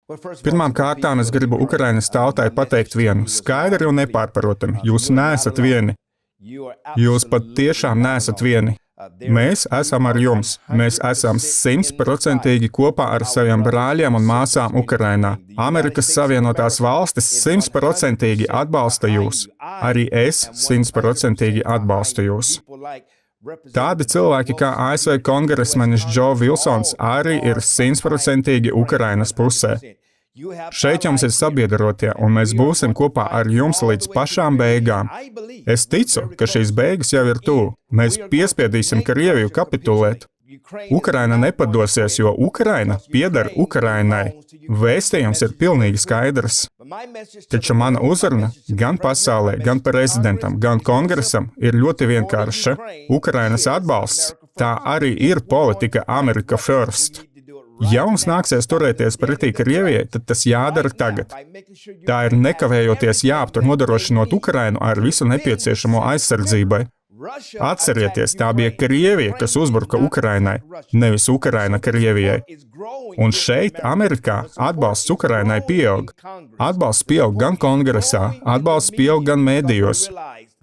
Pirmām kārtām es gribu Ukrainas tautai pateikt vienu skaidri un nepārprotami. Jūs neesat vieni. Jūs pat tiešām neesat vieni. Mēs esam ar jums. Mēs esam 100% kopā ar saviem brāļiem un māsām Ukrainā. Amerikas Savienotās valstis 100% atbalsta jūs. Arī es 100% atbalstu jūs. Tādi cilvēki kā ASV kongresmenis Joe Wilsons arī ir 100% Ukrainas pusē. Šeit jums ir sabiedrotie, un mēs būsim kopā ar jums līdz pašām beigām. Es ticu, ka šīs beigas jau ir tuvu. Mēs piespiedīsim Krieviju kapitulēt. Ukraina nepadosies, jo Ukraina pieder Ukrainai. Vēstījums ir pilnīgi skaidrs. Taču mana uzruna gan pasaulē, gan prezidentam, gan kongresam ir ļoti vienkārša. Ukrainas atbalsts, tā arī ir politika America First. Ja mums nāksies turēties pretī Krievijai, tad tas jādara tagad. Tā ir nekavējoties jāaptur, nodrošinot Ukrainu ar visu nepieciešamo aizsardzībai. Atcerieties, tā bija Krievija, kas uzbruka Ukrainai, nevis Ukraina Krievijai. Un šeit, Amerikā, atbalsts Ukrainai pieaug. Atbalsts pieaug gan kongresā, atbalsts pieaug gan mēdījos.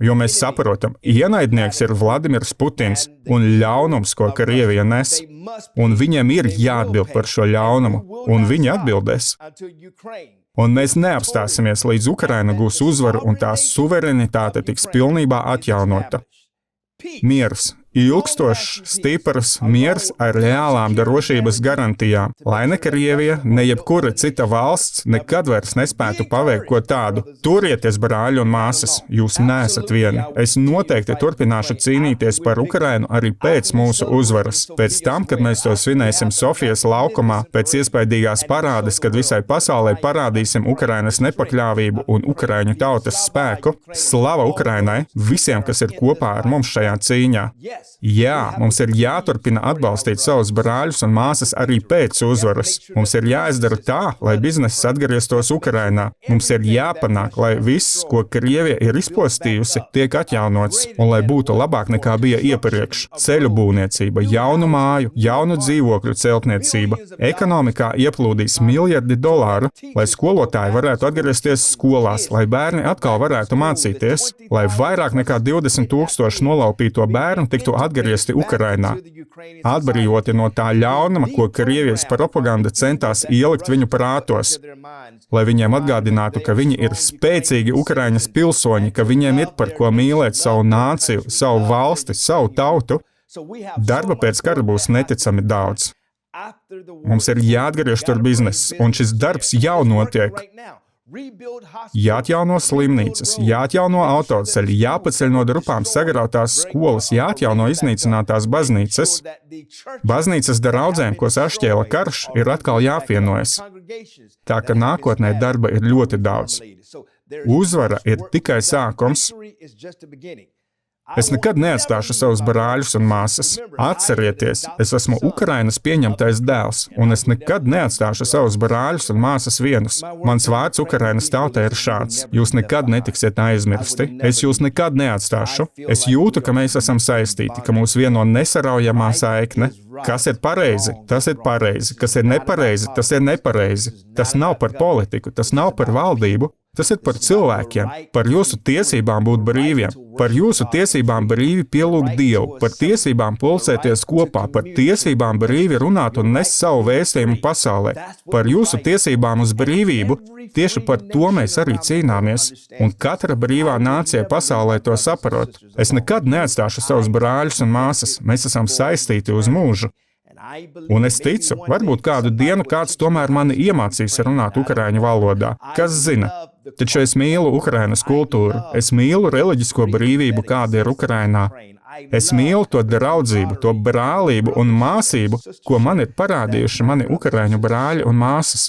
Jo mēs saprotam, ienaidnieks ir Vladimirs Putins un ļaunums, ko Krievija nes. Un viņiem ir jāatbild par šo ļaunumu, un viņi atbildēs. Un mēs neapstāsimies, līdz Ukraina gūs uzvaru un tās suverenitāte tiks pilnībā atjaunota. Miers. Ilgstošs, stiprs miers ar reālām drošības garantijām, lai ne Krievija, ne jebkura cita valsts nekad vairs nespētu paveikt ko tādu. Turieties, brāļi un māsas, jūs neesat vieni. Es noteikti turpināšu cīnīties par Ukrainu arī pēc mūsu uzvaras. Pēc tam, kad mēs to svinēsim Sofijas laukumā, pēc iespaidīgās parādes, kad visai pasaulē parādīsim Ukrainas nepakļāvību un ukraiņu tautas spēku. Slava Ukrainai, visiem, kas ir kopā ar mums šajā cīņā. Jā, mums ir jāturpina atbalstīt savus brāļus un māsas arī pēc uzvaras. Mums ir jāizdara tā, lai bizness atgrieztos Ukrainā. Mums ir jāpanāk, lai viss, ko Krievija ir izpostījusi, tiek atjaunots, un lai būtu labāk nekā bija iepriekš. Ceļu būvniecība, jaunu māju, jaunu dzīvokļu celtniecība. Ekonomikā ieplūdīs miljardi dolāru, lai skolotāji varētu atgriezties skolās, lai bērni atkal varētu mācīties, lai vairāk nekā 20 000 nolaupīto bērnu tiktu atgriezti Ukrainā, atbrīvoti no tā ļaunuma, ko Krievijas propaganda centās ielikt viņu prātos, lai viņiem atgādinātu, ka viņi ir spēcīgi Ukraiņas pilsoņi, ka viņiem ir par ko mīlēt savu nāciju, savu valsti, savu tautu. Darba pēc kara būs neticami daudz. Mums ir jāatgriež tur bizness, un šis darbs jau notiek. Jāatjauno slimnīcas, jāatjauno autoceļi, jāpaceļ no drupām sagrautās skolas, jāatjauno iznīcinātās baznīcas. Baznīcas draudzēm, ko sašķēla karš, ir atkal jāapvienojas. Tā ka nākotnē darba ir ļoti daudz. Uzvara ir tikai sākums. Es nekad neatstāšu savus brāļus un māsas. Atcerieties, es esmu Ukrainas pieņemtais dēls, un es nekad neatstāšu savus brāļus un māsas vienus. Mans vārds Ukrainas tautai ir šāds. Jūs nekad netiksiet aizmirsti. Es jūs nekad neatstāšu. Es jūtu, ka mēs esam saistīti, ka mūs vieno nesaraujamā saikne. Kas ir pareizi, tas ir pareizi. Kas ir nepareizi, tas ir nepareizi. Tas nav par politiku, tas nav par valdību. Tas ir par cilvēkiem, par jūsu tiesībām būt brīviem, par jūsu tiesībām brīvi pielūgt Dievu, par tiesībām pulcēties kopā, par tiesībām brīvi runāt un nest savu vēstījumu pasaulē, par jūsu tiesībām uz brīvību. Tieši par to mēs arī cīnāmies, un katra brīvā nācija pasaulē to saprot. Es nekad neatstāšu savus brāļus un māsas, mēs esam saistīti uz mūžu. Un es ticu, varbūt kādu dienu kāds tomēr mani iemācīs runāt ukraiņu valodā. Kas zina? Taču es mīlu Ukrainas kultūru, es mīlu reliģisko brīvību, kāda ir Ukrainā. Es mīlu to draudzību, to brālību un māsību, ko man ir parādījuši mani ukraiņu brāļi un māsas.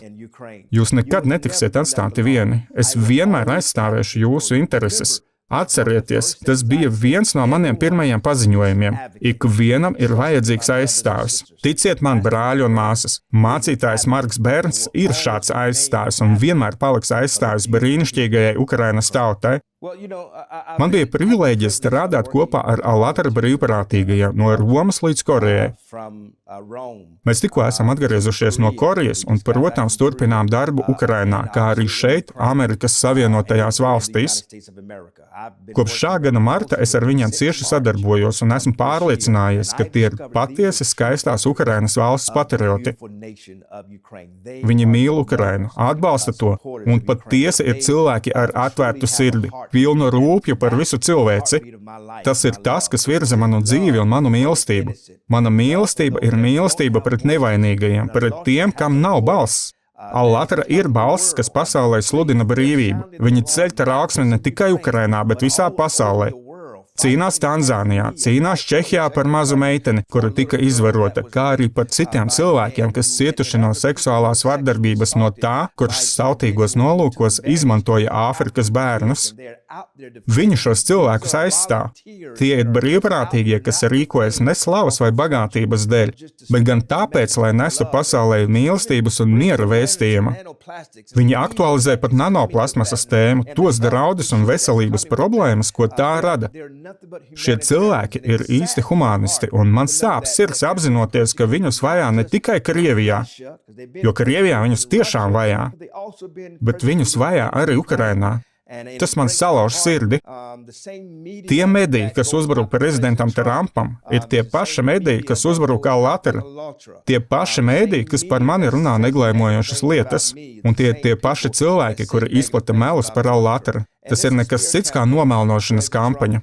Jūs nekad netiksiet atstāti vieni. Es vienmēr aizstāvēšu jūsu intereses. Atcerieties, tas bija viens no maniem pirmajiem paziņojumiem. Ikvienam ir vajadzīgs aizstāvis. Ticiet man, brāļi un māsas, mācītājs Marks Bērns ir šāds aizstāvis un vienmēr paliks aizstāvis brīnišķīgajai Ukrainas tautai. Man bija privilēģija strādāt kopā ar Al-Atara brīvprātīgajiem no Romas līdz Korejai. Mēs tikko esam atgriezušies no Korejas un, protams, turpinām darbu Ukrainā, kā arī šeit, Amerikas Savienotajās valstīs. Kopš šā gada marta es ar viņiem cieši sadarbojos un esmu pārliecinājies, ka tie ir patiesi skaistās Ukrainas valsts patrioti. Viņi mīl Ukrainu, atbalsta to, un patiesi ir cilvēki ar atvērtu sirdi, pilnu rūpju par visu cilvēci. Tas ir tas, kas virza manu dzīvi un manu mīlestību. Mana mīlestība ir mīlestība pret nevainīgajiem, pret tiem, kam nav balss. Al-Atara ir balss, kas pasaulē sludina brīvību. Viņi ceļ trauksmi ne tikai Ukrainā, bet visā pasaulē. Cīnās Tanzānijā, cīnās Čehijā par mazu meiteni, kura tika izvarota, kā arī par citiem cilvēkiem, kas cietuši no seksuālās vardarbības no tā, kurš sautīgos nolūkos izmantoja Āfrikas bērnus. Viņi šos cilvēkus aizstāv. Tie ir brīvprātīgie, kas rīkojas ne slavas vai bagātības dēļ, bet gan tāpēc, lai nestu pasaulē mīlestības un miera vēstījumu. Viņi aktualizē pat nanoplasmasas tēmu, tos draudus un veselības problēmas, ko tā rada. Šie cilvēki ir īsti humanisti, un man sāp sirds apzinoties, ka viņus vajā ne tikai Krievijā, jo Krievijā viņus tiešām vajā, bet viņus vajā arī Ukrainā. Tas man salauž sirdi. Tie mediji, kas uzbruk prezidentam Trumpam, ir tie paši mediji, kas uzbruk Al-Atara. Tie paši mediji, kas par mani runā neglēmojošas lietas, un tie ir tie paši cilvēki, kuri izplata melus par Al-Atara. Tas ir nekas cits kā nomelnošanas kampaņa.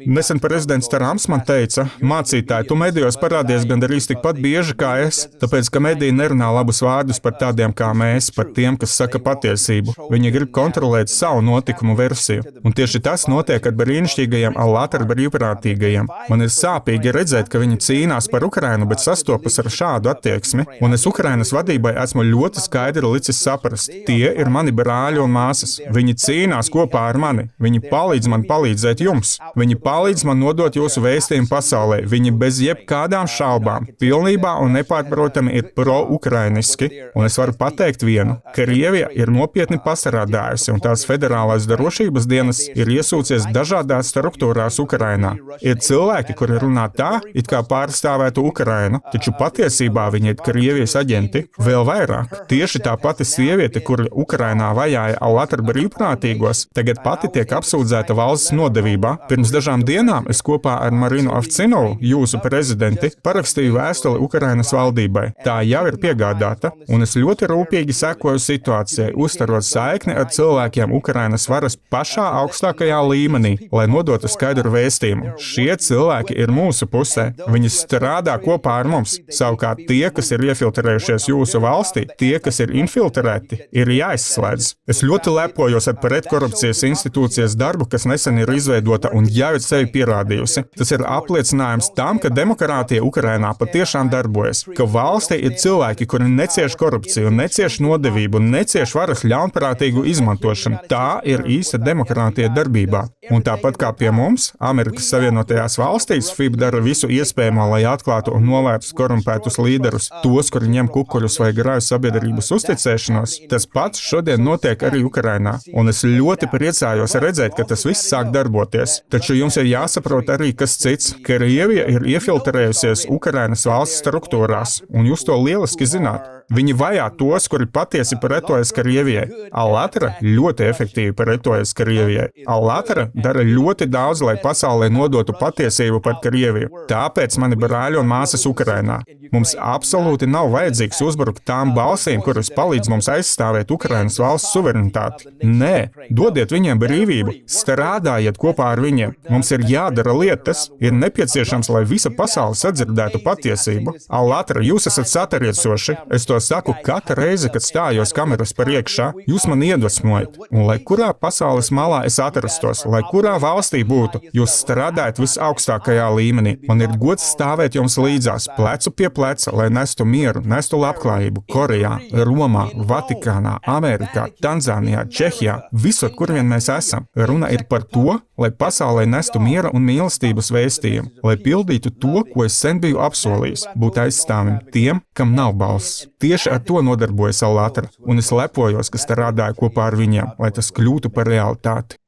Nesen prezidents Trumps man teica, mācītāji, tu medijos parādies gandrīz tikpat bieži kā es, tāpēc, ka mediji nerunā labus vārdus par tādiem kā mēs, par tiem, kas saka patiesību. Viņi grib kontrolēt savu notikumu versiju. Un tieši tas notiek ar brīnišķīgajiem Al-Atara brīvprātīgajiem. Man ir sāpīgi redzēt, ka viņi cīnās par Ukrainu, bet sastopas ar šādu attieksmi, un es Ukrainas vadībai esmu ļoti skaidri licis saprast. Tie ir mani brāļi un māsas. Viņi cīnās kopā ar mani. Viņi palīdz man palīdzēt jums. Viņi palīdz man nodot jūsu vēstījumu pasaulē. Viņi bez jebkādām šaubām, pilnībā un nepārprotami ir pro-ukrainiski. Un es varu pateikt vienu. Krievija ir nopietni pasarādājusi, un tās federālās drošības dienas ir iesūcies dažādās struktūrās Ukrainā. Ir cilvēki, kuri runā tā, it kā pārstāvētu Ukrainu, taču patiesībā viņi ir Krievijas aģenti. Vēl vairāk. Tieši tā pati sieviete, kura Ukrainā vajāja Al-Atara brīvprātīgos, tagad pati tiek apsūdzēta valsts nodevībā. Pirms dažām dienām es kopā ar Marinu Avcinovu, jūsu prezidenti, parakstīju vēstuli Ukrainas valdībai. Tā jau ir piegādāta, un es ļoti rūpīgi sekoju situācijai, uztarot saikni ar cilvēkiem Ukrainas varas pašā augstākajā līmenī, lai nodotu skaidru vēstījumu. Šie cilvēki ir mūsu pusē. Viņi strādā kopā ar mums. Savukārt tie, kas ir iefiltrējušies jūsu valstī, tie, kas ir infiltrēti, ir jāizslēdz. Es ļoti lepojos ar pretkorupcijas institūcijas darbu, kas nesen ir izveidota un jau ir sevi pierādījusi. Tas ir apliecinājums tam, ka demokrātija Ukrainā patiešām darbojas, ka valstī ir cilvēki, kuri necieš korupciju, necieš nodevību, necieš varas ļaunprātīgu izmantošanu. Tā ir īsta demokrātija darbībā. Un tāpat kā pie mums, Amerikas Savienotajās valstīs, FIB dara visu iespējamo, lai atklātu un novērstu korumpētus līderus, tos, kuri ņem kukuļus vai grauj sabiedrības uzticēšanos. Tas pats šodien notiek arī Ukrainā. Un es ļoti priecājos redzēt, ka tas viss sāk darboties. Taču jums ir jāsaprot arī kas cits. Krievija ir iefiltrējusies Ukrainas valsts struktūrās, un jūs to lieliski zināt. Viņi vajā tos, kuri patiesi pretojas Krievijai. Al-Atara ļoti efektīvi pretojas Krievijai. Al-Atara dara ļoti daudz, lai pasaulē nodotu patiesību par Krieviju. Tāpēc mani brāļi un māsas Ukrainā. Mums absolūti nav vajadzīgs uzbrukt tām balsīm, kuras palīdz mums aizstāvēt Ukrainas valsts suverenitāti. Nē, dodiet viņiem brīvību, strādājiet kopā ar viņiem. Mums ir jādara lietas, ir nepieciešams, lai visa pasaule sadzirdētu patiesību. Al-Atara, jūs esat satariecoši. Es to saku katru reizi, kad stājos kameras priekšā. Jūs man iedvesmojat. Un lai kurā pasaules malā es atrastos, lai kurā valstī būtu, jūs strādājat visaugstākajā līmenī. Man ir gods stāvēt jums līdzās, plecu pie pleca, lai nestu mieru, nestu labklājību Korejā, Romā, Vatikānā, Amerikā, Tanzānijā, Čehijā, visur, kur vien mēs esam. Runa ir par to, lai pasaulē nestu miera un mīlestības vēstījumu, lai pildītu to, ko es sen biju apsolījis, būt aizstāvim tiem, kam nav balss. Tieši ar to nodarbojas Al-Atara, un es lepojos, ka strādāju kopā ar viņiem, lai tas kļūtu par realitāti.